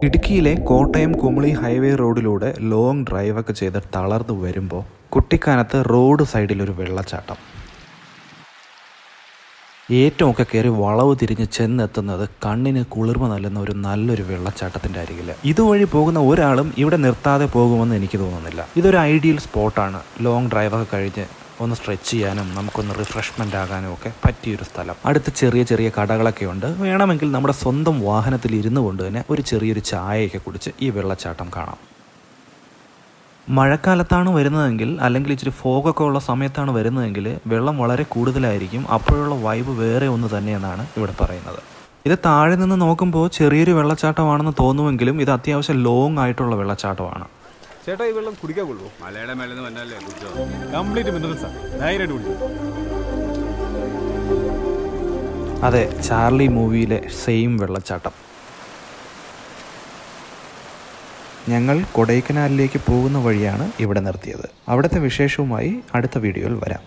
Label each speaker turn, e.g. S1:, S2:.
S1: ഇടുക്കിയിലെ കോട്ടയം കുമളി ഹൈവേ റോഡിലൂടെ ലോങ് ഡ്രൈവൊക്കെ ചെയ്ത് തളർന്നു വരുമ്പോൾ കുട്ടിക്കാനത്ത് റോഡ് സൈഡിലൊരു വെള്ളച്ചാട്ടം. ഏറ്റവുമൊക്കെ കയറി വളവ് തിരിഞ്ഞ് ചെന്നെത്തുന്നത് കണ്ണിന് കുളിർമ നൽകുന്ന നല്ലൊരു വെള്ളച്ചാട്ടത്തിൻ്റെ അരികിൽ. ഇതുവഴി പോകുന്ന ഒരാളും ഇവിടെ നിർത്താതെ പോകുമെന്ന് എനിക്ക് തോന്നുന്നില്ല. ഇതൊരു ഐഡിയൽ സ്പോട്ടാണ്. ലോങ് ഡ്രൈവൊക്കെ കഴിഞ്ഞ് ഒന്ന് സ്ട്രെച്ച് ചെയ്യാനും നമുക്കൊന്ന് റിഫ്രഷ്മെൻ്റ് ആകാനും ഒക്കെ പറ്റിയൊരു സ്ഥലം. അടുത്ത് ചെറിയ ചെറിയ കടകളൊക്കെ ഉണ്ട്. വേണമെങ്കിൽ നമ്മുടെ സ്വന്തം വാഹനത്തിൽ ഇരുന്നു കൊണ്ട് തന്നെ ഒരു ചെറിയൊരു ചായയൊക്കെ കുടിച്ച് ഈ വെള്ളച്ചാട്ടം കാണാം. മഴക്കാലത്താണ് വരുന്നതെങ്കിൽ, അല്ലെങ്കിൽ ഇച്ചിരി ഫോഗൊക്കെ ഉള്ള സമയത്താണ് വരുന്നതെങ്കിൽ വെള്ളം വളരെ കൂടുതലായിരിക്കും. അപ്പോഴുള്ള വൈബ് വേറെ ഒന്ന് തന്നെയെന്നാണ് ഇവിടെ പറയുന്നത്. ഇത് താഴെ നിന്ന് നോക്കുമ്പോൾ ചെറിയൊരു വെള്ളച്ചാട്ടമാണെന്ന് തോന്നുമെങ്കിലും ഇത് അത്യാവശ്യം ലോങ് ആയിട്ടുള്ള വെള്ളച്ചാട്ടമാണ്.
S2: ചേട്ടാ, ഈ വെള്ളം കുടിക്കാൻ കൊള്ളൂ?
S3: മലയുടെ മേലെ നിന്ന് വന്നല്ലേ,
S2: കംപ്ലീറ്റ് മിനറൽസാ, ധൈര്യമായിട്ട് കുടിക്കും.
S1: അതെ, ചാർലി മൂവിയിലെ സെയിം വെള്ളച്ചാട്ടം. ഞങ്ങൾ കൊടൈക്കനാലിലേക്ക് പോകുന്ന വഴിയാണ് ഇവിടെ നിർത്തിയത്. അവിടുത്തെ വിശേഷവുമായി അടുത്ത വീഡിയോയിൽ വരാം.